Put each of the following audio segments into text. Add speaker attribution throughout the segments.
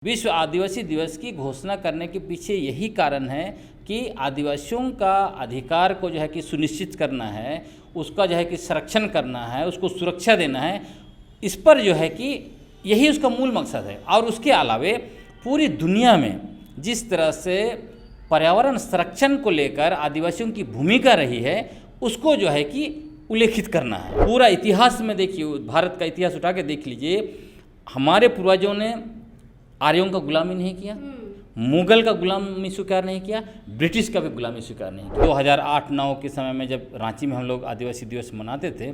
Speaker 1: विश्व आदिवासी दिवस की घोषणा करने के पीछे यही कारण है कि आदिवासियों का अधिकार को जो है कि सुनिश्चित करना है, उसका जो है कि संरक्षण करना है, उसको सुरक्षा देना है। इस पर जो है कि यही उसका मूल मकसद है। और उसके अलावे पूरी दुनिया में जिस तरह से पर्यावरण संरक्षण को लेकर आदिवासियों की भूमिका रही है, उसको जो है कि उल्लेखित करना है। पूरा इतिहास में देखिए, भारत का इतिहास उठा के देख लीजिए, हमारे पूर्वजों ने आर्यों का गुलामी नहीं किया, मुगल का गुलामी स्वीकार नहीं किया, ब्रिटिश का भी गुलामी स्वीकार नहीं किया। 2008-9 के समय में जब रांची में हम लोग आदिवासी दिवस मनाते थे,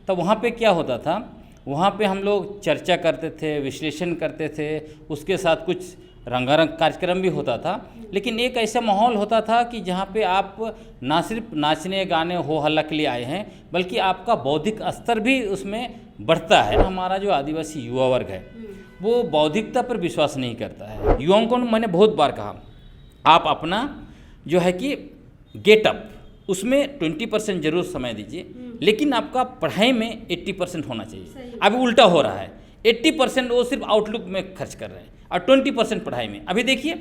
Speaker 1: तब वहाँ पे क्या होता था, वहाँ पे हम लोग चर्चा करते थे, विश्लेषण करते थे, उसके साथ कुछ रंगारंग कार्यक्रम भी होता था। लेकिन एक ऐसा माहौल होता था कि जहाँ पे आप ना सिर्फ नाचने गाने हो हल्ला के लिए आए हैं, बल्कि आपका बौद्धिक स्तर भी उसमें बढ़ता है। हमारा जो आदिवासी युवा वर्ग है वो बौद्धिकता पर विश्वास नहीं करता है। युवाओं को मैंने बहुत बार कहा, आप अपना जो है कि गेटअप उसमें 20% जरूर समय दीजिए, लेकिन आपका पढ़ाई में 80% होना चाहिए। अभी उल्टा हो रहा है, 80% वो सिर्फ आउटलुक में खर्च कर रहे हैं और 20% पढ़ाई में। अभी देखिए,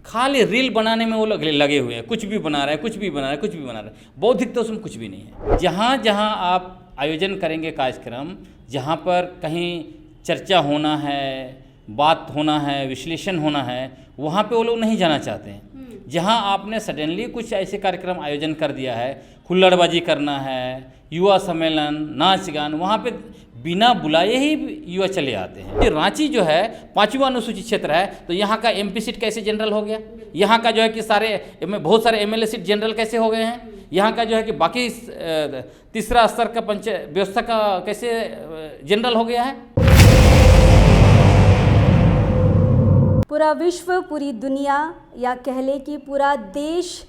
Speaker 1: खाली रील बनाने में वो लगे हुए हैं, कुछ भी बना रहे हैं, कुछ भी बना रहे हैं, कुछ भी बना रहे हैं। बौद्धिकता उसमें कुछ भी नहीं है। जहाँ जहाँ आप आयोजन करेंगे कार्यक्रम, जहाँ पर कहीं चर्चा होना है, बात होना है, विश्लेषण होना है, वहाँ पे वो लोग नहीं जाना चाहते हैं। जहाँ आपने सडनली कुछ ऐसे कार्यक्रम आयोजन कर दिया है, हुल्लड़बाजी करना है, युवा सम्मेलन, नाच गान, वहाँ पे बिना बुलाए ही युवा चले आते हैं। रांची जो है 5वां अनुसूचित क्षेत्र है, तो यहाँ का एमपी सीट कैसे जनरल हो गया? यहाँ का जो है कि बहुत सारे एमएलए सीट जनरल कैसे हो गए हैं? यहाँ का जो है कि बाकी तीसरा स्तर का पंचायत व्यवस्था का कैसे जनरल हो गया है?
Speaker 2: पूरा विश्व, पूरी दुनिया या कह ले कि पूरा देश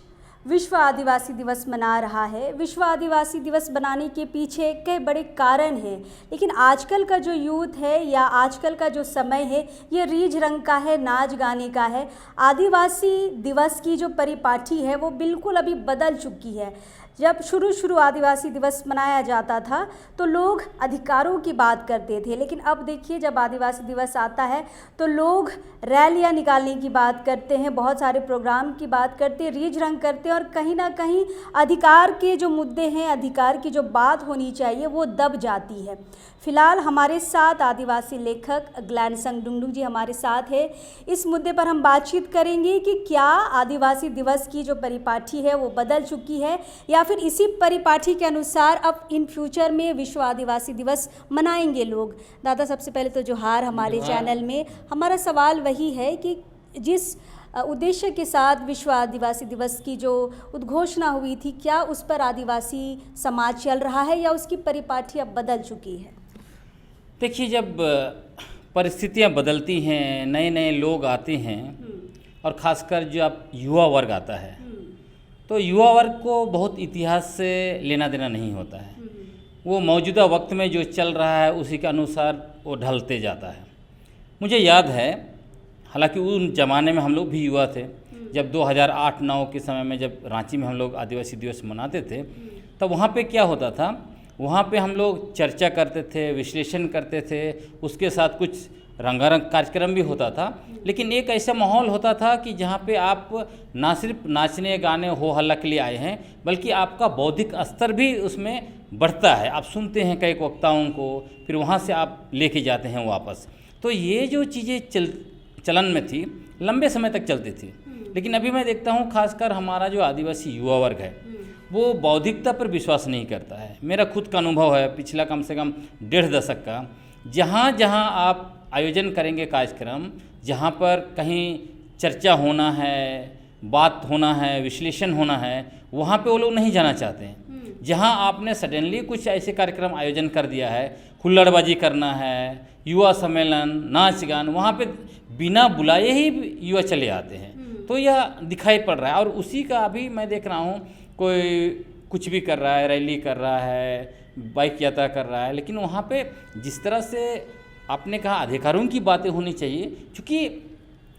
Speaker 2: विश्व आदिवासी दिवस मना रहा है। विश्व आदिवासी दिवस बनाने के पीछे कई बड़े कारण हैं, लेकिन आजकल का जो यूथ है या आजकल का जो समय है, ये रीझ रंग का है, नाच गाने का है। आदिवासी दिवस की जो परिपाटी है वो बिल्कुल अभी बदल चुकी है। जब शुरू आदिवासी दिवस मनाया जाता था तो लोग अधिकारों की बात करते थे, लेकिन अब देखिए, जब आदिवासी दिवस आता है तो लोग रैलियां निकालने की बात करते हैं, बहुत सारे प्रोग्राम की बात करते हैं, रीझ रंग करते हैं, और कहीं ना कहीं अधिकार के जो मुद्दे हैं, अधिकार की जो बात होनी चाहिए, वो दब जाती है। फिलहाल हमारे साथ आदिवासी लेखक ग्लैनसंग डुंगडुंग जी हमारे साथ है। इस मुद्दे पर हम बातचीत करेंगे कि क्या आदिवासी दिवस की जो परिपाटी है वो बदल चुकी है, या फिर इसी परिपाटी के अनुसार अब इन फ्यूचर में विश्व आदिवासी दिवस मनाएंगे लोग। दादा, सबसे पहले तो जोहार हमारे चैनल में। हमारा सवाल वही है कि जिस उद्देश्य के साथ विश्व आदिवासी दिवस की जो उद्घोषणा हुई थी, क्या उस पर आदिवासी समाज चल रहा है या उसकी परिपाटी अब बदल चुकी है?
Speaker 1: देखिए, जब परिस्थितियां बदलती हैं, नए नए लोग आते हैं, और ख़ासकर जो आप युवा वर्ग आता है, तो युवा वर्ग को बहुत इतिहास से लेना देना नहीं होता है। वो मौजूदा वक्त में जो चल रहा है उसी के अनुसार वो ढलते जाता है। मुझे याद है, हालांकि उन ज़माने में हम लोग भी युवा थे, जब 2008-9 के समय में जब रांची में हम लोग आदिवासी दिवस मनाते थे, तब वहाँ पे क्या होता था, वहाँ पे हम लोग चर्चा करते थे, विश्लेषण करते थे, उसके साथ कुछ रंगारंग कार्यक्रम भी होता था। लेकिन एक ऐसा माहौल होता था कि जहाँ पे आप ना सिर्फ नाचने गाने हो हल्ला के लिए आए हैं, बल्कि आपका बौद्धिक स्तर भी उसमें बढ़ता है। आप सुनते हैं कई वक्ताओं को, फिर वहाँ से आप लेके जाते हैं वापस। तो ये जो चीज़ें चलन में थी, लंबे समय तक चलती थी। लेकिन अभी मैं देखता हूँ, खासकर हमारा जो आदिवासी युवा वर्ग है वो बौद्धिकता पर विश्वास नहीं करता है। मेरा खुद का अनुभव है, पिछला कम से कम 1.5 दशक का। जहाँ जहाँ आप आयोजन करेंगे कार्यक्रम, जहाँ पर कहीं चर्चा होना है, बात होना है, विश्लेषण होना है, वहाँ पे वो लोग नहीं जाना चाहते हैं। जहाँ आपने सडनली कुछ ऐसे कार्यक्रम आयोजन कर दिया है, हुल्लड़बाजी करना है, युवा सम्मेलन, नाच गान, वहाँ पे बिना बुलाए ही युवा चले आते हैं। तो यह दिखाई पड़ रहा है। और उसी का अभी मैं देख रहा हूँ, कोई कुछ भी कर रहा है, रैली कर रहा है, बाइक यात्रा कर रहा है, लेकिन वहाँ पे जिस तरह से आपने कहा अधिकारों की बातें होनी चाहिए, क्योंकि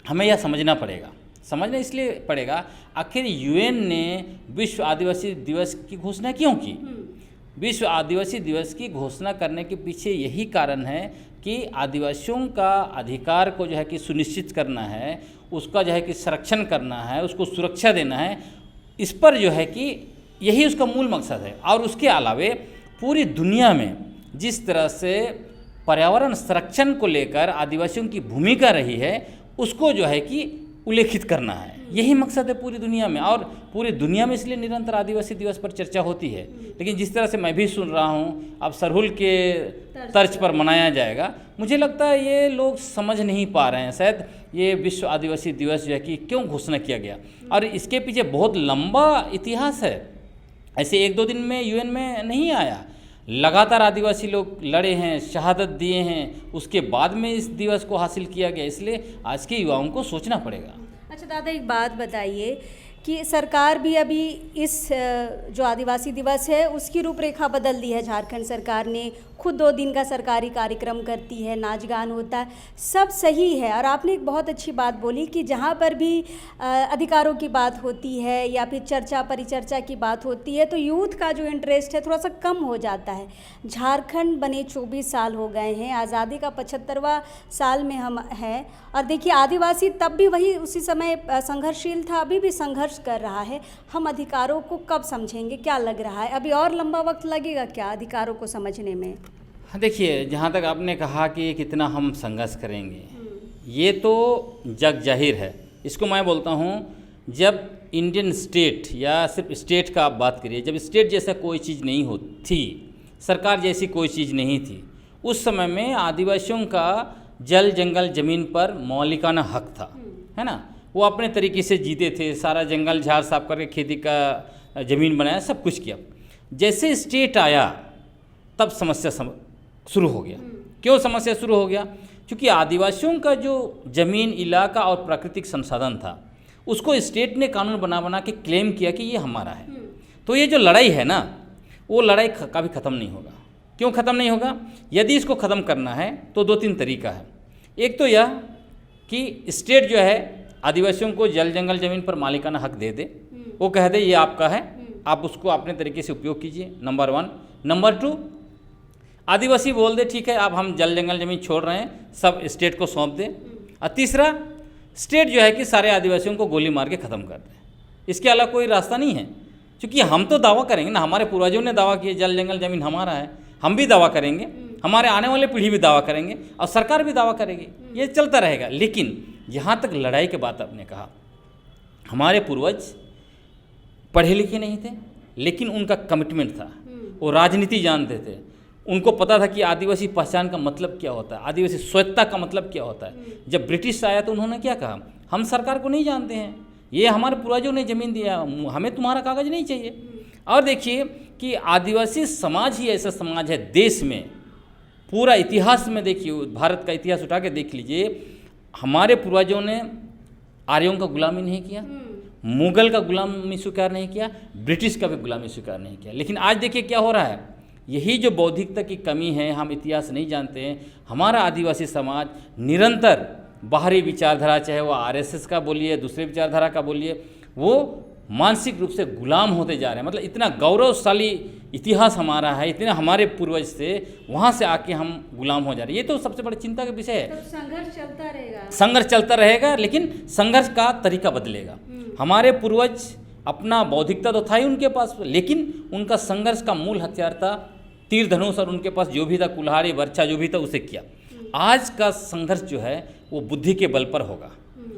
Speaker 1: हमें यह समझना इसलिए पड़ेगा, आखिर यूएन ने विश्व आदिवासी दिवस की घोषणा क्यों की? विश्व आदिवासी दिवस की घोषणा करने के पीछे यही कारण है कि आदिवासियों का अधिकार को जो है कि सुनिश्चित करना है, उसका जो है कि संरक्षण करना है, उसको सुरक्षा देना है, इस पर जो है कि यही उसका मूल मकसद है। और उसके अलावे पूरी दुनिया में जिस तरह से पर्यावरण संरक्षण को लेकर आदिवासियों की भूमिका रही है, उसको जो है कि उल्लेखित करना है, यही मकसद है पूरी दुनिया में। और पूरी दुनिया में इसलिए निरंतर आदिवासी दिवस पर चर्चा होती है। लेकिन जिस तरह से मैं भी सुन रहा हूँ अब सरहुल के तर्ज पर मनाया जाएगा, मुझे लगता है ये लोग समझ नहीं पा रहे हैं शायद ये विश्व आदिवासी दिवस जो है कि क्यों घोषणा किया गया। और इसके पीछे बहुत लंबा इतिहास है, ऐसे 1-2 दिन में यूएन में नहीं आया। लगातार आदिवासी लोग लड़े हैं, शहादत दिए हैं, उसके बाद में इस दिवस को हासिल किया गया। इसलिए आज के युवाओं को सोचना पड़ेगा।
Speaker 2: अच्छा दादा, एक बात बताइए कि सरकार भी अभी इस जो आदिवासी दिवस है उसकी रूपरेखा बदल दी है। झारखंड सरकार ने खुद 2 दिन का सरकारी कार्यक्रम करती है, नाच गान होता है, सब सही है। और आपने एक बहुत अच्छी बात बोली कि जहाँ पर भी अधिकारों की बात होती है या फिर चर्चा परिचर्चा की बात होती है तो यूथ का जो इंटरेस्ट है थोड़ा सा कम हो जाता है। झारखंड बने 24 साल हो गए हैं, आज़ादी का 75वां साल में हम हैं। और देखिए आदिवासी तब भी वही उसी समय संघर्षशील था, अभी भी संघर्ष कर रहा है। हम अधिकारों को कब समझेंगे, क्या लग रहा है? अभी और लंबा वक्त लगेगा क्या अधिकारों को समझने में?
Speaker 1: देखिए, जहाँ तक आपने कहा कि कितना हम संघर्ष करेंगे, ये तो जग जाहिर है। इसको मैं बोलता हूँ, जब इंडियन स्टेट या सिर्फ स्टेट का आप बात करिए, जब स्टेट जैसा कोई चीज़ नहीं होती, सरकार जैसी कोई चीज़ नहीं थी, उस समय में आदिवासियों का जल जंगल ज़मीन पर मौलिकाना हक था, है ना। वो अपने तरीके से जीते थे, सारा जंगल झाड़ साफ करके खेती का ज़मीन बनाया, सब कुछ किया। जैसे स्टेट आया तब समस्या शुरू हो गया। क्यों समस्या शुरू हो गया? क्योंकि आदिवासियों का जो ज़मीन, इलाका और प्राकृतिक संसाधन था, उसको स्टेट ने कानून बना के क्लेम किया कि ये हमारा है। तो ये जो लड़ाई है ना, वो लड़ाई कभी ख़त्म नहीं होगा। क्यों ख़त्म नहीं होगा? यदि इसको ख़त्म करना है तो 2-3 तरीका है। एक तो यह कि स्टेट जो है आदिवासियों को जल जंगल ज़मीन पर मालिकाना हक दे दे, वो कह दे ये आपका है, आप उसको अपने तरीके से उपयोग कीजिए, नंबर 1। नंबर 2, आदिवासी बोल दे ठीक है अब हम जल जंगल ज़मीन छोड़ रहे हैं, सब स्टेट को सौंप दे। और तीसरा, स्टेट जो है कि सारे आदिवासियों को गोली मार के ख़त्म कर दे। इसके अलावा कोई रास्ता नहीं है। क्योंकि हम तो दावा करेंगे ना, हमारे पूर्वजों ने दावा किया जल जंगल ज़मीन हमारा है, हम भी दावा करेंगे, हमारे आने वाले पीढ़ी भी दावा करेंगे और सरकार भी दावा करेगी, ये चलता रहेगा। लेकिन जहाँ तक लड़ाई की बात आपने कहा, हमारे पूर्वज पढ़े लिखे नहीं थे, लेकिन उनका कमिटमेंट था, वो राजनीति जानते थे, उनको पता था कि आदिवासी पहचान का मतलब क्या होता है, आदिवासी स्वच्छता का मतलब क्या होता है। जब ब्रिटिश आया तो उन्होंने क्या कहा, हम सरकार को नहीं जानते हैं, ये हमारे पूर्वजों ने ज़मीन दिया, हमें तुम्हारा कागज़ नहीं चाहिए। और देखिए कि आदिवासी समाज ही ऐसा समाज है देश में, पूरा इतिहास में देखिए, भारत का इतिहास उठा के देख लीजिए, हमारे पूर्वजों ने आर्यों का गुलामी नहीं किया, मुगल का गुलामी स्वीकार नहीं किया, ब्रिटिश का भी गुलामी स्वीकार नहीं किया। लेकिन आज देखिए क्या हो रहा है, यही जो बौद्धिकता की कमी है, हम इतिहास नहीं जानते हैं। हमारा आदिवासी समाज निरंतर बाहरी विचारधारा, चाहे वो आरएसएस का बोलिए, दूसरे विचारधारा का बोलिए, वो मानसिक रूप से गुलाम होते जा रहे हैं। मतलब इतना गौरवशाली इतिहास हमारा है, इतने हमारे पूर्वज से, वहाँ से आके हम गुलाम हो जा रहे हैं। ये तो सबसे बड़ी चिंता का विषय है।
Speaker 2: तो संघर्ष चलता रहेगा,
Speaker 1: संघर्ष चलता रहेगा, लेकिन संघर्ष का तरीका बदलेगा। हमारे पूर्वज अपना बौद्धिकता तो था ही उनके पास, लेकिन उनका संघर्ष का मूल हथियार था तीर धनुष, और उनके पास जो भी था कुल्हाड़ी बर्छा जो भी था उसे किया। आज का संघर्ष जो है वो बुद्धि के बल पर होगा।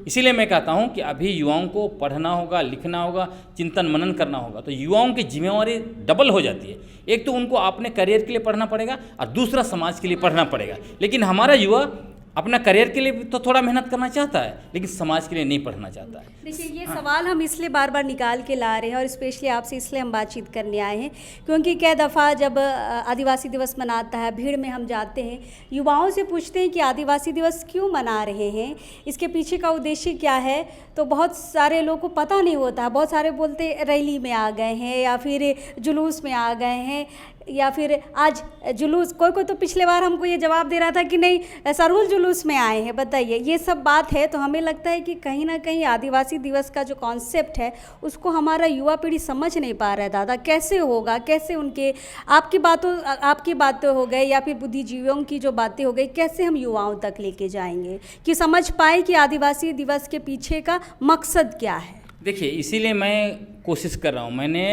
Speaker 1: इसीलिए मैं कहता हूं कि अभी युवाओं को पढ़ना होगा, लिखना होगा, चिंतन मनन करना होगा। तो युवाओं की जिम्मेवारी डबल हो जाती है। एक तो उनको अपने करियर के लिए पढ़ना पड़ेगा और दूसरा समाज के लिए पढ़ना पड़ेगा। लेकिन हमारा युवा अपना करियर के लिए तो थोड़ा मेहनत करना चाहता है, लेकिन समाज के लिए नहीं पढ़ना चाहता है।
Speaker 2: देखिए ये सवाल हम इसलिए बार बार निकाल के ला रहे हैं और स्पेशली आपसे इसलिए हम बातचीत करने आए हैं, क्योंकि कई दफ़ा जब आदिवासी दिवस मनाता है, भीड़ में हम जाते हैं, युवाओं से पूछते हैं कि आदिवासी दिवस क्यों मना रहे हैं, इसके पीछे का उद्देश्य क्या है, तो बहुत सारे लोगों को पता नहीं होता। बहुत सारे बोलते रैली में आ गए हैं या फिर जुलूस में आ गए हैं। या फिर आज जुलूस, कोई कोई तो पिछले बार हमको ये जवाब दे रहा था कि नहीं सरहुल जुलूस में आए हैं। बताइए, ये सब बात है तो हमें लगता है कि कहीं ना कहीं आदिवासी दिवस का जो कॉन्सेप्ट है उसको हमारा युवा पीढ़ी समझ नहीं पा रहा है। दादा, कैसे होगा, कैसे उनके आपकी बातें हो गए या फिर बुद्धिजीवियों की जो बातें हो गई, कैसे हम युवाओं तक लेके जाएंगे कि समझ पाए कि आदिवासी दिवस के पीछे का मकसद क्या है? देखिए,
Speaker 1: इसीलिए मैं कोशिश कर रहा हूँ। मैंने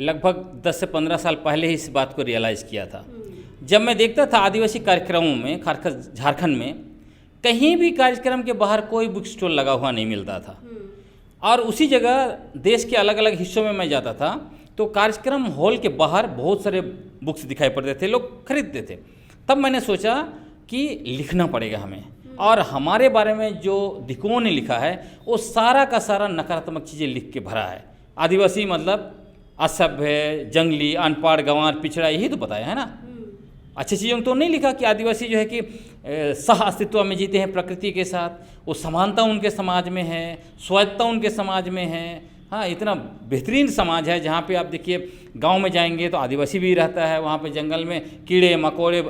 Speaker 1: लगभग 10 से 15 साल पहले ही इस बात को रियलाइज़ किया था। जब मैं देखता था आदिवासी कार्यक्रमों में, खासकर झारखंड में, कहीं भी कार्यक्रम के बाहर कोई बुक स्टॉल लगा हुआ नहीं मिलता था। और उसी जगह देश के अलग अलग हिस्सों में मैं जाता था तो कार्यक्रम हॉल के बाहर बहुत सारे बुक्स दिखाई पड़ते थे, लोग खरीदते थे। तब मैंने सोचा कि लिखना पड़ेगा हमें, और हमारे बारे में जो दिकुओं ने लिखा है वो सारा का सारा नकारात्मक चीज़ें लिख के भरा है। आदिवासी मतलब असभ्य, जंगली, अनपढ़, गंवार, पिछड़ा, यही तो बताया है ना। अच्छी चीज़ों तो नहीं लिखा कि आदिवासी जो है कि सह अस्तित्व में जीते हैं प्रकृति के साथ, वो समानता उनके समाज में है, स्वायत्तता उनके समाज में है। हाँ, इतना बेहतरीन समाज है जहाँ पे आप देखिए गांव में जाएंगे तो आदिवासी भी रहता है, वहाँ पे जंगल में कीड़े मकोड़े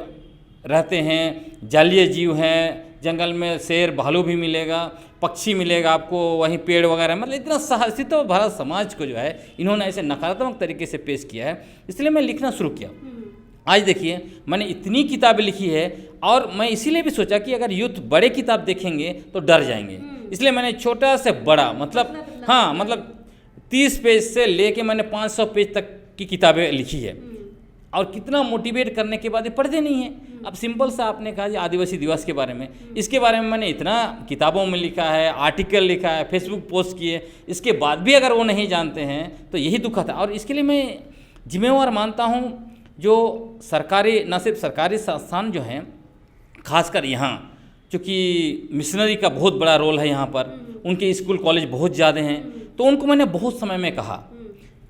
Speaker 1: रहते हैं, जलीय जीव हैं, जंगल में शेर भालू भी मिलेगा, पक्षी मिलेगा आपको, वहीं पेड़ वगैरह, मतलब इतना सहअस्तित्व भरा समाज को जो है इन्होंने ऐसे नकारात्मक तरीके से पेश किया है। इसलिए मैं लिखना शुरू किया। आज देखिए मैंने इतनी किताबें लिखी है, और मैं इसीलिए भी सोचा कि अगर यूथ बड़े किताब देखेंगे तो डर जाएंगे, इसलिए मैंने छोटा से बड़ा मतलब 30 पेज से लेके मैंने 500 पेज तक की किताबें लिखी है। और कितना मोटिवेट करने के बाद ये पढ़ते नहीं हैं। अब सिंपल सा आपने कहा जी आदिवासी दिवस के बारे में, इसके बारे में मैंने इतना किताबों में लिखा है, आर्टिकल लिखा है, फेसबुक पोस्ट किए, इसके बाद भी अगर वो नहीं जानते हैं तो यही दुख था। और इसके लिए मैं जिम्मेवार मानता हूँ जो सरकारी, न सिर्फ सरकारी संस्थान जो हैं, खासकर यहाँ चूँकि मिशनरी का बहुत बड़ा रोल है यहाँ पर, उनके स्कूल कॉलेज बहुत ज़्यादा हैं, तो उनको मैंने बहुत समय में कहा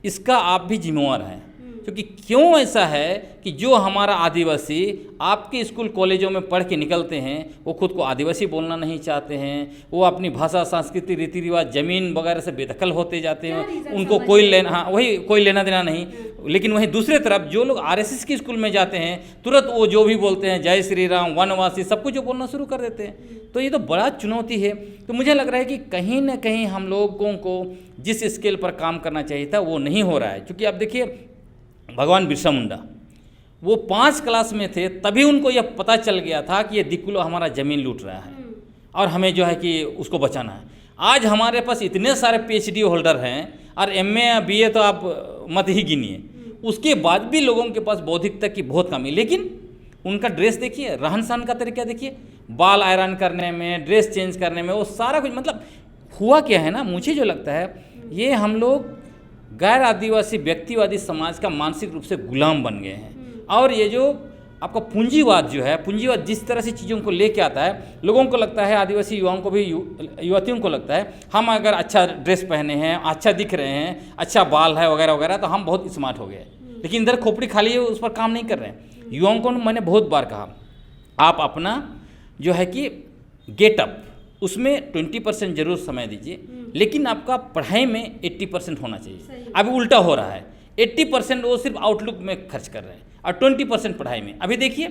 Speaker 1: इसका आप भी जिम्मेवार हैं। क्योंकि क्यों ऐसा है कि जो हमारा आदिवासी आपके स्कूल कॉलेजों में पढ़ के निकलते हैं वो खुद को आदिवासी बोलना नहीं चाहते हैं, वो अपनी भाषा, संस्कृति, रीति रिवाज, ज़मीन वगैरह से बेदखल होते जाते हैं, उनको कोई लेना देना नहीं। लेकिन वहीं दूसरे तरफ जो लोग आरएसएस के स्कूल में जाते हैं तुरंत वो जो भी बोलते हैं जय श्री राम, वनवासी, सब कुछ जो बोलना शुरू कर देते हैं। तो ये तो बड़ा चुनौती है। तो मुझे लग रहा है कि कहीं ना कहीं हम लोगों को जिस स्केल पर काम करना चाहिए था वो नहीं हो रहा है। क्योंकि अब देखिए भगवान बिरसा मुंडा वो 5 क्लास में थे तभी उनको यह पता चल गया था कि ये दिकुलो हमारा ज़मीन लूट रहा है और हमें जो है कि उसको बचाना है। आज हमारे पास इतने सारे पीएचडी होल्डर हैं और एमए या बीए तो आप मत ही गिनिए, उसके बाद भी लोगों के पास बौद्धिकता की बहुत कमी। लेकिन उनका ड्रेस देखिए, रहन सहन का तरीका देखिए, बाल आयरन करने में, ड्रेस चेंज करने में, वो सारा कुछ, मतलब हुआ क्या है ना, मुझे जो लगता है ये हम लोग गैर आदिवासी व्यक्तिवादी समाज का मानसिक रूप से गुलाम बन गए हैं। और ये जो आपका पूंजीवाद जो है, पूंजीवाद जिस तरह से चीज़ों को लेके आता है, लोगों को लगता है, आदिवासी युवाओं को भी, युवतियों को लगता है हम अगर अच्छा ड्रेस पहने हैं, अच्छा दिख रहे हैं, अच्छा बाल है वगैरह वगैरह, तो हम बहुत स्मार्ट हो गए। लेकिन इधर खोपड़ी खाली है, उस पर काम नहीं कर रहे हैं। युवाओं को मैंने बहुत बार कहा आप अपना जो है कि गेटअप उसमें 20% जरूर समय दीजिए, लेकिन आपका पढ़ाई में 80% होना चाहिए। अभी उल्टा हो रहा है, 80% वो सिर्फ आउटलुक में खर्च कर रहे हैं और 20% पढ़ाई में। अभी देखिए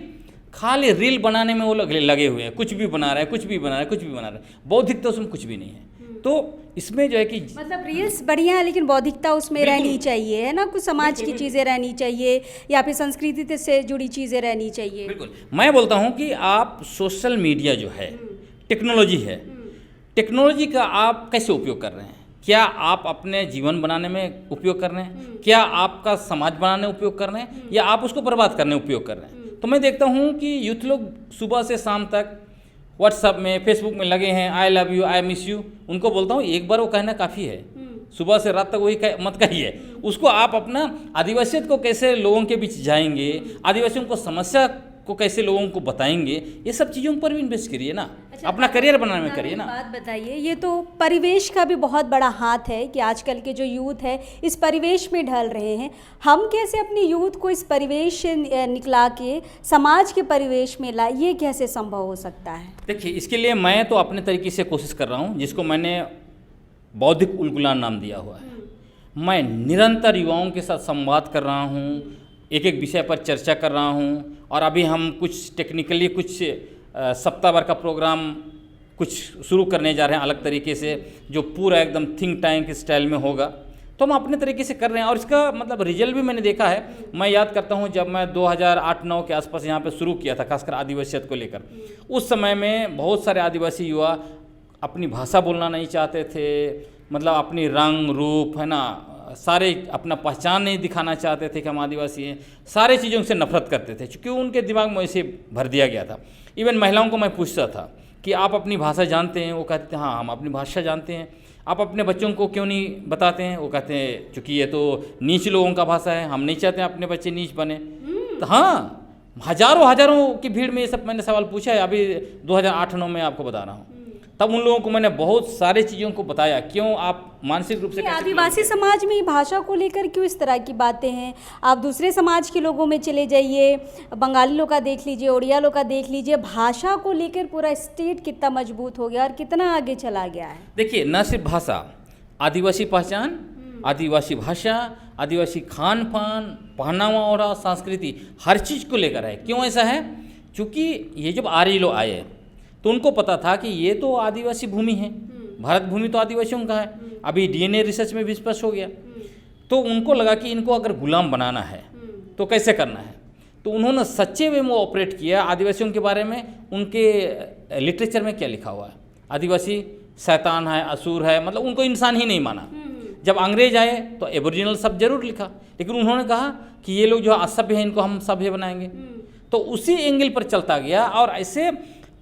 Speaker 1: खाली रील बनाने में वो लगे हुए हैं, कुछ भी बना रहे हैं, कुछ भी बना रहे हैं, कुछ भी बना रहे हैं, बौद्धिकता उसमें कुछ भी नहीं है। तो इसमें जो है कि
Speaker 2: मतलब रील्स बढ़िया है लेकिन बौद्धिकता उसमें रहनी चाहिए, है ना, कुछ समाज की चीज़ें रहनी चाहिए या फिर संस्कृति से जुड़ी चीज़ें रहनी चाहिए।
Speaker 1: बिल्कुल, मैं बोलता हूँ कि आप सोशल मीडिया जो है, टेक्नोलॉजी है, टेक्नोलॉजी का आप कैसे उपयोग कर रहे हैं? क्या आप अपने जीवन बनाने में उपयोग कर रहे हैं? क्या आपका समाज बनाने में उपयोग कर रहे हैं, या आप उसको बर्बाद करने में उपयोग कर रहे हैं? तो मैं देखता हूँ कि यूथ लोग सुबह से शाम तक व्हाट्सअप में, फेसबुक में लगे हैं, I love you, I miss you. उनको बोलता हूँ एक बार वो कहना काफ़ी है, सुबह से रात तक वही मत कहिए। उसको आप अपना आदिवासियत को कैसे लोगों के बीच जाएंगे, आदिवासियों को समस्या को कैसे लोगों को बताएंगे, ये सब चीज़ों पर भी इन्वेस्ट करिए ना। अच्छा, अपना करियर बनाने में करिए ना।
Speaker 2: बात बताइए, ये तो परिवेश का भी बहुत बड़ा हाथ है कि आजकल के जो यूथ है इस परिवेश में ढल रहे हैं। हम कैसे अपनी यूथ को इस परिवेश से निकला के समाज के परिवेश में लाए, ये कैसे संभव हो सकता है?
Speaker 1: देखिए, इसके लिए मैं तो अपने तरीके से कोशिश कर रहा हूँ, जिसको मैंने बौद्धिक उलगुलान नाम दिया हुआ है। मैं निरंतर युवाओं के साथ संवाद कर रहा हूँ, एक एक विषय पर चर्चा कर रहा हूँ। और अभी हम कुछ टेक्निकली कुछ सप्ताह भर का प्रोग्राम कुछ शुरू करने जा रहे हैं अलग तरीके से, जो पूरा एकदम थिंक टैंक स्टाइल में होगा। तो हम अपने तरीके से कर रहे हैं और इसका मतलब रिजल्ट भी मैंने देखा है। मैं याद करता हूँ जब मैं 2008-9 के आसपास यहाँ पे शुरू किया था, खासकर आदिवासियत को लेकर, उस समय में बहुत सारे आदिवासी युवा अपनी भाषा बोलना नहीं चाहते थे, मतलब अपनी रंग रूप है ना, सारे अपना पहचान नहीं दिखाना चाहते थे कि हम आदिवासी हैं, सारे चीज़ों से नफरत करते थे क्योंकि उनके दिमाग में ऐसे भर दिया गया था। इवन महिलाओं को मैं पूछता था कि आप अपनी भाषा जानते हैं? वो कहते हैं हाँ हम अपनी भाषा जानते हैं। आप अपने बच्चों को क्यों नहीं बताते हैं? वो कहते हैं चूँकि ये तो नीच लोगों का भाषा है, हम नहीं चाहते हैं अपने बच्चे नीच बने। तो हाँ, हजारों की भीड़ में ये सब मैंने सवाल पूछा है। अभी 2008-9 में आपको बता रहा हूँ, तब उन लोगों को मैंने बहुत सारे चीज़ों को बताया क्यों आप मानसिक रूप से
Speaker 2: आदिवासी समाज में भाषा को लेकर क्यों इस तरह की बातें हैं। आप दूसरे समाज के लोगों में चले जाइए, बंगाली लोग का देख लीजिए, उड़िया लोग का देख लीजिए, भाषा को लेकर पूरा स्टेट कितना मजबूत हो गया और कितना आगे चला गया है।
Speaker 1: देखिए, न सिर्फ भाषा, आदिवासी पहचान, आदिवासी भाषा, आदिवासी खान पान, पहनावा ओढ़ा, संस्कृति, हर चीज़ को लेकर है। क्यों ऐसा है? क्योंकि ये जब आर्य लोग आए तो उनको पता था कि ये तो आदिवासी भूमि है, भारत भूमि तो आदिवासियों का है। अभी डीएनए रिसर्च में भी स्पष्ट हो गया। तो उनको लगा कि इनको अगर गुलाम बनाना है तो कैसे करना है। तो उन्होंने सच्चे वे में ऑपरेट किया। आदिवासियों के बारे में उनके लिटरेचर में क्या लिखा हुआ है? आदिवासी शैतान है, असुर है, मतलब उनको इंसान ही नहीं माना। जब अंग्रेज आए तो एबोरिजिनल सब जरूर लिखा, लेकिन उन्होंने कहा कि ये लोग जो असभ्य हैं इनको हम सभ्य बनाएंगे। तो उसी एंगल पर चलता गया और ऐसे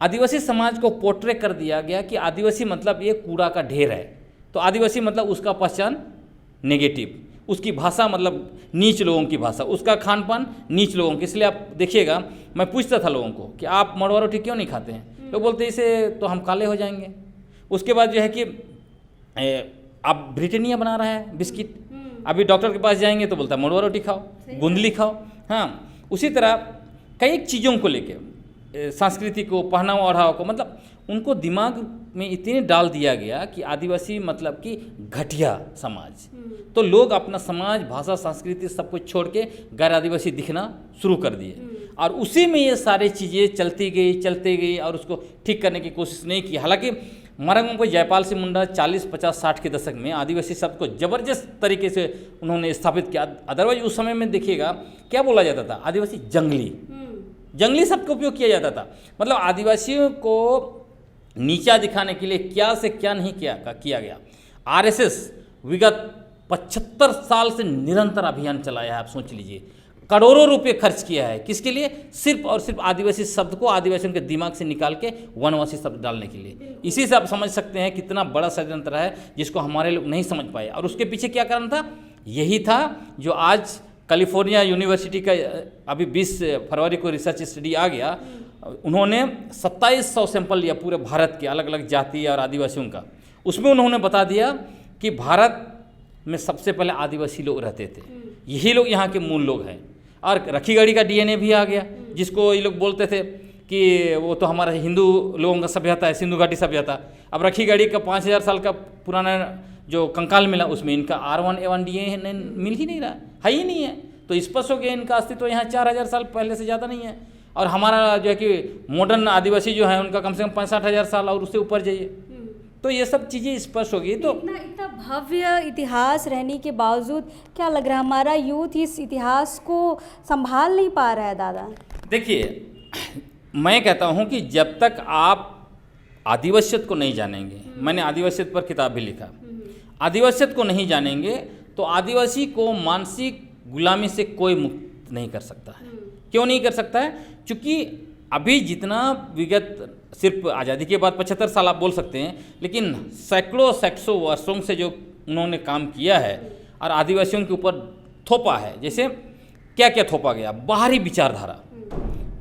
Speaker 1: आदिवासी समाज को पोर्ट्रे कर दिया गया कि आदिवासी मतलब ये कूड़ा का ढेर है। तो आदिवासी मतलब उसका पहचान नेगेटिव, उसकी भाषा मतलब नीच लोगों की भाषा, उसका खान पान नीच लोगों की। इसलिए आप देखिएगा, मैं पूछता था लोगों को कि आप मड़वा रोटी क्यों नहीं खाते हैं? लोग बोलते इसे तो हम काले हो जाएंगे। उसके बाद जो है कि आप ब्रिटानिया बना रहा है बिस्किट, अभी डॉक्टर के पास जाएंगे तो बोलता है मड़वा रोटी खाओ, गुंदली खाओ। हाँ, उसी तरह कई चीज़ों को लेके, संस्कृति को, पहनावा ओढ़ावा को, मतलब उनको दिमाग में इतने डाल दिया गया कि आदिवासी मतलब कि घटिया समाज। तो लोग अपना समाज, भाषा, संस्कृति सब कुछ छोड़ के गैर आदिवासी दिखना शुरू कर दिए और उसी में ये सारी चीज़ें चलती गई और उसको ठीक करने की कोशिश नहीं की। हालांकि मरंगो जयपाल सिंह मुंडा 40, 50, 60 के दशक में आदिवासी शब्द को जबरदस्त तरीके से उन्होंने स्थापित किया। अदरवाइज उस समय में देखिएगा क्या बोला जाता था? आदिवासी जंगली शब्द का उपयोग किया जाता था। मतलब आदिवासियों को नीचा दिखाने के लिए क्या से क्या नहीं किया गया। आरएसएस विगत 75 साल से निरंतर अभियान चलाया है। आप सोच लीजिए, करोड़ों रुपए खर्च किया है किसके लिए? सिर्फ और सिर्फ आदिवासी शब्द को आदिवासियों के दिमाग से निकाल के वनवासी शब्द डालने के लिए। इसी से आप समझ सकते हैं कितना बड़ा षड्यंत्र है जिसको हमारे लोग नहीं समझ पाए। और उसके पीछे क्या कारण था? यही था जो आज कैलिफोर्निया यूनिवर्सिटी का अभी 20 फरवरी को रिसर्च स्टडी आ गया। उन्होंने 2700 सैंपल लिया पूरे भारत के अलग अलग जाति और आदिवासियों का। उसमें उन्होंने बता दिया कि भारत में सबसे पहले आदिवासी लोग रहते थे, यही लोग यहाँ के मूल लोग हैं। और रखीगढ़ी का डीएनए भी आ गया, जिसको ये लोग बोलते थे कि वो तो हमारा हिंदू लोगों का सभ्यता है, सिंधु घाटी सभ्यता। अब रखीगढ़ी का 5000 साल का पुराना जो कंकाल मिला उसमें इनका R1A1 डीएनए मिल ही नहीं रहा है ही नहीं है। तो स्पष्ट हो गया इनका अस्तित्व यहाँ 4000 साल पहले से ज़्यादा नहीं है। और हमारा जो है कि मॉडर्न आदिवासी जो है उनका कम से कम 65,000 साल और उससे ऊपर जाइए। तो ये सब चीज़ें स्पष्ट हो गई। तो
Speaker 2: इतना भव्य इतिहास रहने के बावजूद क्या लग रहा है हमारा यूथ इस इतिहास को संभाल नहीं पा रहा है दादा?
Speaker 1: देखिए, मैं कहता हूँ कि जब तक आप आदिवासियत को नहीं जानेंगे, मैंने आदिवासियत पर किताब भी लिखा, आदिवासियत को नहीं जानेंगे तो आदिवासी को मानसिक गुलामी से कोई मुक्त नहीं कर सकता है। क्यों नहीं कर सकता है? क्योंकि अभी जितना विगत सिर्फ आज़ादी के बाद 75 साल आप बोल सकते हैं, लेकिन सैकड़ों वर्षों से जो उन्होंने काम किया है और आदिवासियों के ऊपर थोपा है। जैसे क्या क्या थोपा गया? बाहरी विचारधारा,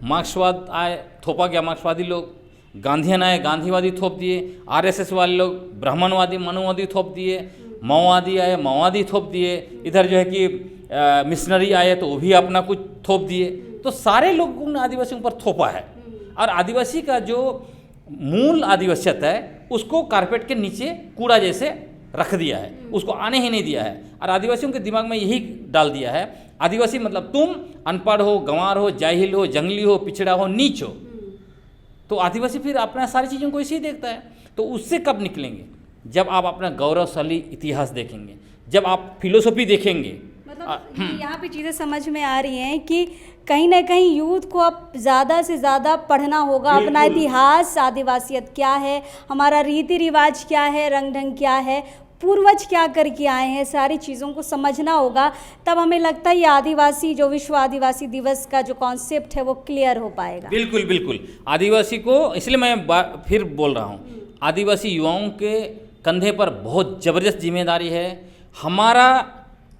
Speaker 1: मार्क्सवाद आए, थोपा गया मार्क्सवादी लोग, गांधीयन आए, गांधीवादी थोप दिए, आरएसएस वाले लोग ब्राह्मणवादी, मनुवादी थोप दिए, माओवादी आए, माओवादी थोप दिए, इधर जो है कि मिशनरी आए तो वो भी अपना कुछ थोप दिए। तो सारे लोगों ने आदिवासियों पर थोपा है और आदिवासी का जो मूल आदिवासियत है उसको कारपेट के नीचे कूड़ा जैसे रख दिया है, उसको आने ही नहीं दिया है। और आदिवासियों के दिमाग में यही डाल दिया है, आदिवासी मतलब तुम अनपढ़ हो, गंवार हो, जाहिल हो, जंगली हो, पिछड़ा हो, नीच हो। तो आदिवासी फिर अपना सारी चीज़ों को इसी देखता है। तो उससे कब निकलेंगे? जब आप अपना गौरवशाली इतिहास देखेंगे, जब आप फिलोसफी देखेंगे।
Speaker 2: मतलब यहाँ पे चीज़ें समझ में आ रही हैं कि कहीं ना कहीं यूथ को अब ज़्यादा से ज़्यादा पढ़ना होगा, अपना इतिहास, आदिवासियत क्या है, हमारा रीति रिवाज क्या है, रंग ढंग क्या है, पूर्वज क्या करके आए हैं, सारी चीज़ों को समझना होगा। तब हमें लगता है ये आदिवासी जो विश्व आदिवासी दिवस का जो कॉन्सेप्ट है वो क्लियर हो पाएगा।
Speaker 1: बिल्कुल बिल्कुल। आदिवासी को, इसलिए मैं फिर बोल रहा हूँ, आदिवासी युवाओं के कंधे पर बहुत ज़बरदस्त जिम्मेदारी है। हमारा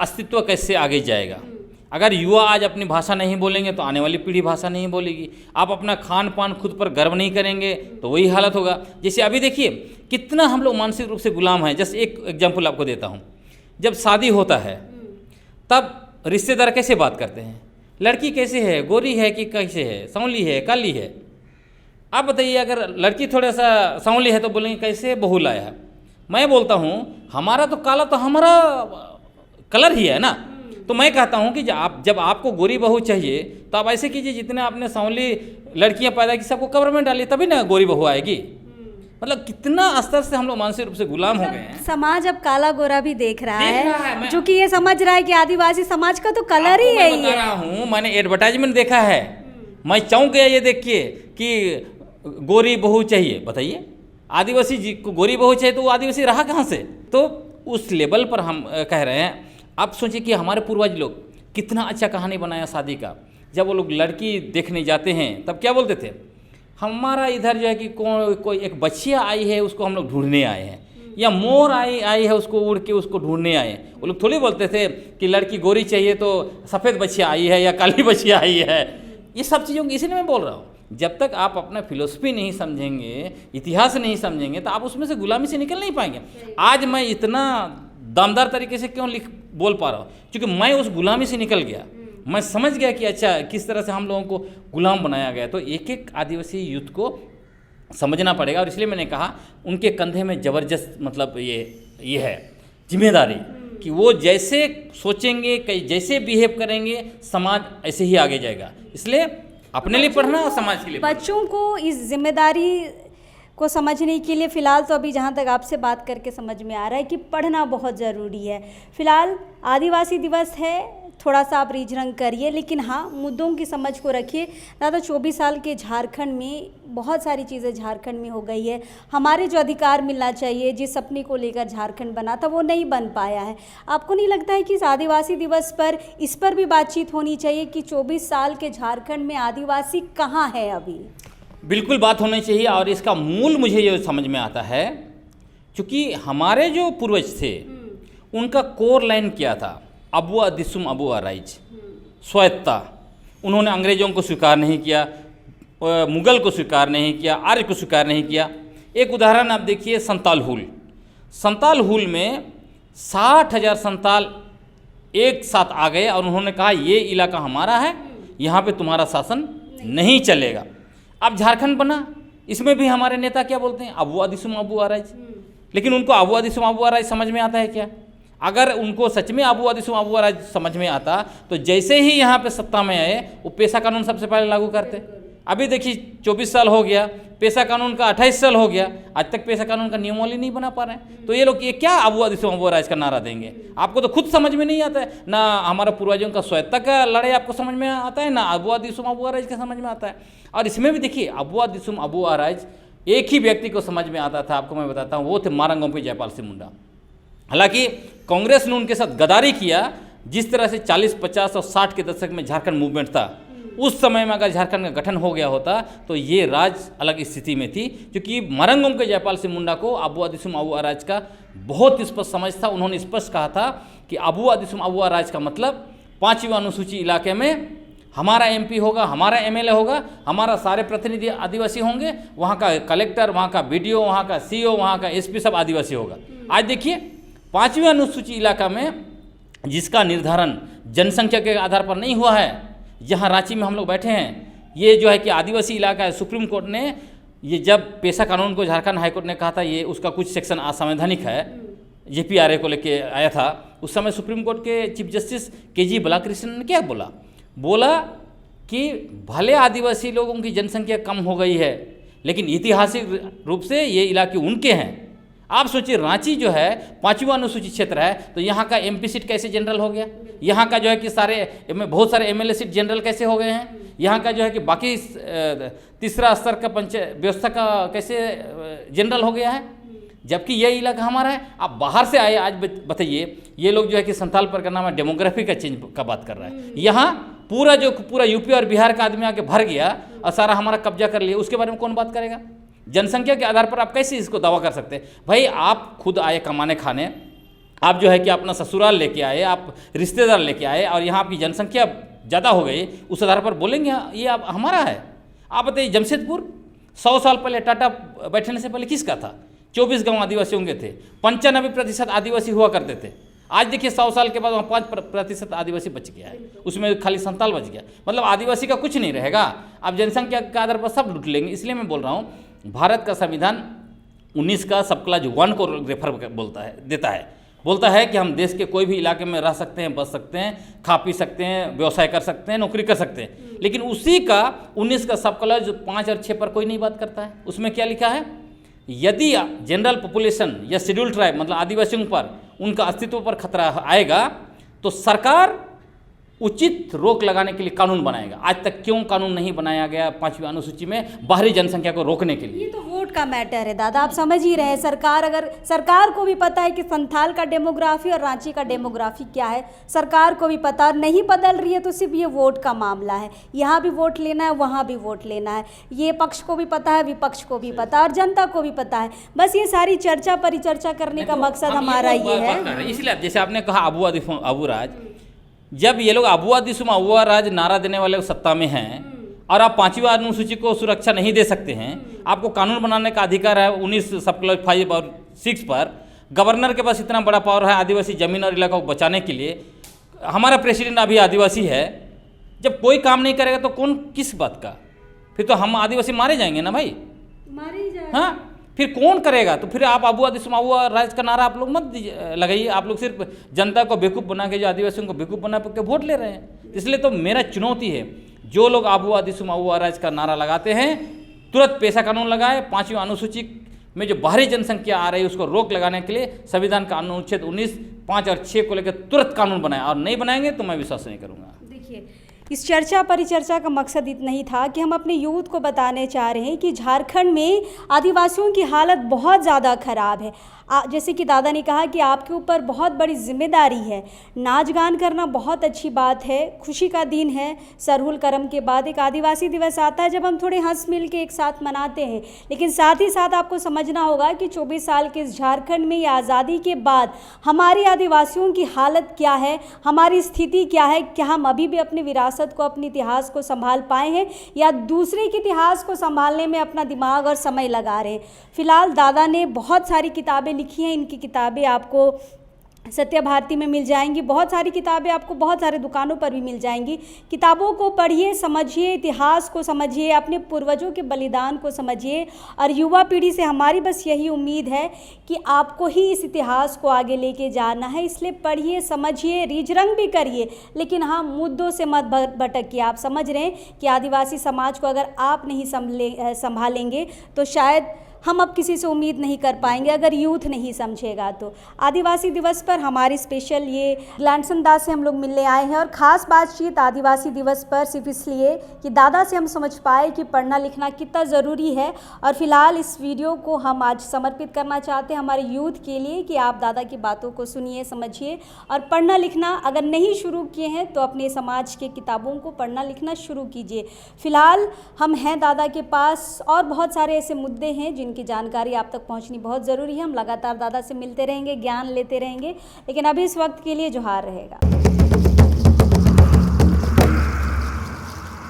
Speaker 1: अस्तित्व कैसे आगे जाएगा? अगर युवा आज अपनी भाषा नहीं बोलेंगे तो आने वाली पीढ़ी भाषा नहीं बोलेगी। आप अपना खान पान खुद पर गर्व नहीं करेंगे तो वही हालत होगा। जैसे अभी देखिए कितना हम लोग मानसिक रूप से गुलाम हैं। जैसे एक एग्जाम्पल आपको देता हूँ, जब शादी होता है तब रिश्तेदार कैसे बात करते हैं? लड़की कैसे है, गोरी है कि कैसे है, सांवली है, काली है? आप बताइए, अगर लड़की थोड़ा सा सांवली है तो बोलेंगे कैसे बहू लाया है। मैं बोलता हूँ हमारा तो काला तो हमारा कलर ही है ना। तो मैं कहता हूँ कि जब आपको गोरी बहू चाहिए तो आप ऐसे कीजिए, जितने आपने सांवली लड़कियां पैदा की सबको कब्र में डालिए, तभी ना गोरी बहू आएगी। मतलब कितना स्तर से हम लोग मानसिक रूप से गुलाम हो गए हैं।
Speaker 2: समाज अब काला गोरा भी देख रहा है, जो कि ये समझ रहा है कि आदिवासी समाज का तो कलर ही है।
Speaker 1: बता रहा हूँ, मैंने एडवर्टाइजमेंट देखा है, मैं चौंक गया ये देख के कि गोरी बहू चाहिए। बताइए, आदिवासी जी को गोरी बहू चाहिए तो वो आदिवासी रहा कहाँ से? तो उस लेवल पर हम कह रहे हैं। आप सोचिए कि हमारे पूर्वज लोग कितना अच्छा कहानी बनाया शादी का। जब वो लोग लड़की देखने जाते हैं तब क्या बोलते थे? हमारा इधर जो है कि कोई एक बच्चिया आई है, उसको हम लोग ढूंढने आए हैं, या मोर आई है, उसको उड़ के उसको ढूंढने आए हैं। वो लोग थोड़ी बोलते थे कि लड़की गोरी चाहिए तो सफ़ेद बच्चिया आई है या काली बच्चिया आई है। ये सब चीज़ों की इसीलिए मैं बोल रहा हूँ, जब तक आप अपना फिलोसफी नहीं समझेंगे, इतिहास नहीं समझेंगे, तो आप उसमें से गुलामी से निकल नहीं पाएंगे। आज मैं इतना दमदार तरीके से क्यों बोल पा रहा हूँ? क्योंकि मैं उस गुलामी से निकल गया। मैं समझ गया कि अच्छा किस तरह से हम लोगों को गुलाम बनाया गया। तो एक एक आदिवासी यूथ को समझना पड़ेगा, और इसलिए मैंने कहा उनके कंधे में ज़बरदस्त मतलब ये है जिम्मेदारी कि वो जैसे सोचेंगे, जैसे बिहेव करेंगे, समाज ऐसे ही आगे जाएगा। इसलिए अपने लिए पढ़ना और समाज के लिए।
Speaker 2: बच्चों को इस जिम्मेदारी को समझने के लिए फ़िलहाल तो अभी जहाँ तक आपसे बात करके समझ में आ रहा है कि पढ़ना बहुत ज़रूरी है। फ़िलहाल आदिवासी दिवस है, थोड़ा सा आप रीझ रंग करिए, लेकिन हाँ मुद्दों की समझ को रखिए। ज़्यादा 24 साल के झारखंड में बहुत सारी चीज़ें झारखंड में हो गई है। हमारे जो अधिकार मिलना चाहिए, जिस सपने को लेकर झारखंड बना था, वो नहीं बन पाया है। आपको नहीं लगता है कि इस आदिवासी दिवस पर इस पर भी बातचीत होनी चाहिए कि 24 साल के झारखंड में आदिवासी कहाँ है अभी?
Speaker 1: बिल्कुल बात होनी चाहिए, और इसका मूल मुझे ये समझ में आता है, क्योंकि हमारे जो पूर्वज थे उनका कोर लाइन क्या था? अबुआ दिसुम अबुआ राइज, स्वायत्ता। उन्होंने अंग्रेज़ों को स्वीकार नहीं किया, मुगल को स्वीकार नहीं किया, आर्य को स्वीकार नहीं किया। एक उदाहरण आप देखिए, संताल हुल। संताल हुल में 60,000 संताल एक साथ आ गए और उन्होंने कहा ये इलाका हमारा है, यहाँ पे तुम्हारा शासन नहीं चलेगा। अब झारखंड बना, इसमें भी हमारे नेता क्या बोलते हैं? अबुआ दिसुम अबुआ राइज। लेकिन उनको अबुआ दिसुम अबुआ राइज समझ में आता है क्या? अगर उनको सच में अबुआ दिसुम अबुआ राइज समझ में आता तो जैसे ही यहाँ पे सत्ता में आए वो पेशा कानून सबसे पहले लागू करते। अभी देखिए 24 साल हो गया, पेशा कानून का 28 साल हो गया, आज तक पेशा कानून का नियमावली नहीं बना पा रहे हैं। तो ये लोग ये क्या अबुआ दिसुम अबुआ राइज का नारा देंगे? आपको तो खुद समझ में नहीं आता है। ना हमारा पूर्वजों का स्वायत्ता का लड़ाई आपको समझ में आता है, ना अबुआ दिसुम अबुआ राइज का समझ में आता है। और इसमें भी देखिए अबुआ दिसुम अबुआ राइज एक ही व्यक्ति को समझ में आता था, आपको मैं बताता हूँ, वो थे मारंगोपी जयपाल सिंह मुंडा। हालांकि कांग्रेस ने उनके साथ गद्दारी किया। जिस तरह से 40, 50 और 60 के दशक में झारखंड मूवमेंट था, उस समय में अगर झारखंड का गठन हो गया होता तो ये राज्य अलग स्थिति में थी, क्योंकि मारंगोम के जयपाल सिंह मुंडा को अबुआ दिसुम अबुआ राज का बहुत स्पष्ट समझ था। उन्होंने स्पष्ट कहा था कि अबुआ दिसुम अबुआ राज का मतलब 5वीं अनुसूची इलाके में हमारा एमपी होगा, हमारा एमएलए होगा, हमारा सारे प्रतिनिधि आदिवासी होंगे, वहाँ का कलेक्टर, वहाँ का बीडीओ, वहाँ का सीओ, वहाँ का एसपी सब आदिवासी होगा। आज देखिए 5वीं अनुसूची इलाका में जिसका निर्धारण जनसंख्या के आधार पर नहीं हुआ है, जहाँ रांची में हम लोग बैठे हैं, ये जो है कि आदिवासी इलाका है। सुप्रीम कोर्ट ने ये जब पेशा कानून को झारखंड हाईकोर्ट ने कहा था ये उसका कुछ सेक्शन असंवैधानिक है, JPRA को लेके आया था, उस समय सुप्रीम कोर्ट के चीफ जस्टिस KG बालाकृष्णन ने क्या बोला कि भले आदिवासी लोगों की जनसंख्या कम हो गई है, लेकिन ऐतिहासिक रूप से ये इलाके उनके हैं। आप सोचिए, रांची जो है 5वां अनुसूचित क्षेत्र है, तो यहाँ का MP सीट कैसे जनरल हो गया? यहाँ का जो है कि बहुत सारे MLA सीट जनरल कैसे हो गए हैं? यहाँ का जो है कि बाकी तीसरा स्तर का पंचायत व्यवस्था का कैसे जनरल हो गया है, जबकि ये इलाका हमारा है। आप बाहर से आए, आज बताइए, ये लोग जो है कि संथाल परगना में डेमोग्राफी का चेंज का बात कर रहा है। यहाँ पूरा यूपी और बिहार का आदमी आके भर गया और सारा हमारा कब्जा कर लिया, उसके बारे में कौन बात करेगा? जनसंख्या के आधार पर आप कैसे इसको दावा कर सकते हैं? भाई, आप खुद आए कमाने खाने, आप जो है कि अपना ससुराल लेके आए, आप रिश्तेदार लेके आए, और यहाँ आपकी जनसंख्या ज़्यादा हो गई, उस आधार पर बोलेंगे ये आप हमारा है? आप बताइए, जमशेदपुर 100 साल पहले टाटा बैठने से पहले किसका था? 24 गांव आदिवासियों के थे, 95% आदिवासी हुआ करते थे। आज देखिए 100 साल के बाद वहाँ 5% आदिवासी बच गया है, उसमें खाली संताल बच गया। मतलब आदिवासी का कुछ नहीं रहेगा। आप जनसंख्या के आधार पर सब लूट लेंगे। इसलिए मैं बोल रहा हूँ, भारत का संविधान 19 का सब क्लॉज 1 को रेफर बोलता है कि हम देश के कोई भी इलाके में रह सकते हैं, बच सकते हैं, खा पी सकते हैं, व्यवसाय कर सकते हैं, नौकरी कर सकते हैं। लेकिन उसी का 19 का सब क्लॉज 5 और 6 पर कोई नहीं बात करता है। उसमें क्या लिखा है? यदि जनरल पॉपुलेशन या शेड्यूल ट्राइब मतलब आदिवासियों पर उनका अस्तित्व पर खतरा आएगा तो सरकार उचित रोक लगाने के लिए कानून बनाएगा। आज तक क्यों कानून नहीं बनाया गया 5वीं अनुसूची में बाहरी जनसंख्या को रोकने के लिए?
Speaker 2: ये तो वोट का मैटर है दादा, आप समझ ही रहे हैं। सरकार को भी पता है कि संथाल का डेमोग्राफी और रांची का डेमोग्राफी क्या है, सरकार को भी पता, और नहीं बदल रही है तो सिर्फ ये वोट का मामला है। यहाँ भी वोट लेना है, वहाँ भी वोट लेना है। ये पक्ष को भी पता है, विपक्ष को भी पता है, और जनता को भी पता है। बस ये सारी चर्चा परिचर्चा करने का मकसद हमारा ये है।
Speaker 1: इसलिए जैसे आपने कहा अबू राज, जब ये लोग अबुआ दिसुम अबुआ राज नारा देने वाले सत्ता में हैं और आप 5वीं अनुसूची को सुरक्षा नहीं दे सकते हैं, आपको कानून बनाने का अधिकार है 19 सब क्लॉज 5 और 6 पर, गवर्नर के पास इतना बड़ा पावर है आदिवासी जमीन और इलाका को बचाने के लिए, हमारा प्रेसिडेंट अभी आदिवासी है। जब कोई काम नहीं करेगा तो कौन किस बात का? फिर तो हम आदिवासी मारे जाएंगे ना भाई,
Speaker 2: मारे ही जाएंगे।
Speaker 1: हाँ, फिर कौन करेगा? तो फिर आप अबुआ दिसुम अबुआ राज का नारा आप लोग मत लगाइए। आप लोग सिर्फ जनता को बेवकूफ़ बना के, जो आदिवासियों को बेवकूफ़ बना के वोट ले रहे हैं। इसलिए तो मेरा चुनौती है, जो लोग अबुआ दिसुम अबुआ राज का नारा लगाते हैं, तुरंत पेशा कानून लगाए। 5वीं अनुसूची में जो बाहरी जनसंख्या आ रही है उसको रोक लगाने के लिए संविधान का अनुच्छेद 19, 5 और 6 को लेकर तुरंत कानून बनाए, और नहीं बनाएंगे तो मैं विश्वास नहीं करूँगा।
Speaker 2: देखिए, इस चर्चा परिचर्चा का मकसद इतना ही था कि हम अपने यूथ को बताने चाह रहे हैं कि झारखंड में आदिवासियों की हालत बहुत ज़्यादा ख़राब है। जैसे कि दादा ने कहा कि आपके ऊपर बहुत बड़ी जिम्मेदारी है। नाच गान करना बहुत अच्छी बात है, खुशी का दिन है। सरहुल करम के बाद एक आदिवासी दिवस आता है जब हम थोड़े हंस मिल के एक साथ मनाते हैं। लेकिन साथ ही साथ आपको समझना होगा कि 24 साल के इस झारखंड में या आज़ादी के बाद हमारी आदिवासियों की हालत क्या है, हमारी स्थिति क्या है। क्या हम अभी भी अपनी विरासत को, अपने इतिहास को संभाल पाए हैं, या दूसरे के इतिहास को संभालने में अपना दिमाग और समय लगा रहे हैं? फिलहाल दादा ने बहुत सारी किताबें लिखी हैं। इनकी किताबें आपको सत्य भारती में मिल जाएंगी, बहुत सारी किताबें आपको बहुत सारे दुकानों पर भी मिल जाएंगी। किताबों को पढ़िए, समझिए, इतिहास को समझिए, अपने पूर्वजों के बलिदान को समझिए। और युवा पीढ़ी से हमारी बस यही उम्मीद है कि आपको ही इस इतिहास को आगे लेके जाना है। इसलिए पढ़िए, समझिए, रीजरंग भी करिए, लेकिन हाँ, मुद्दों से मत भटकिए। आप समझ रहे हैं कि आदिवासी समाज को अगर आप नहीं संभालेंगे तो शायद हम अब किसी से उम्मीद नहीं कर पाएंगे, अगर यूथ नहीं समझेगा तो। आदिवासी दिवस पर हमारी स्पेशल ये ग्लैंडसन दास से हम लोग मिलने आए हैं, और ख़ास बातचीत आदिवासी दिवस पर सिर्फ इसलिए कि दादा से हम समझ पाए कि पढ़ना लिखना कितना ज़रूरी है। और फिलहाल इस वीडियो को हम आज समर्पित करना चाहते हैं हमारे यूथ के लिए कि आप दादा की बातों को सुनिए, समझिए, और पढ़ना लिखना अगर नहीं शुरू किए हैं तो अपने समाज के किताबों को पढ़ना लिखना शुरू कीजिए। फ़िलहाल हम हैं दादा के पास, और बहुत सारे ऐसे मुद्दे हैं जिनकी जानकारी आप तक पहुंचनी बहुत ज़रूरी है। हम लगातार दादा से मिलते रहेंगे, ज्ञान लेते रहेंगे, लेकिन अभी इस वक्त के लिए जोहार रहेगा।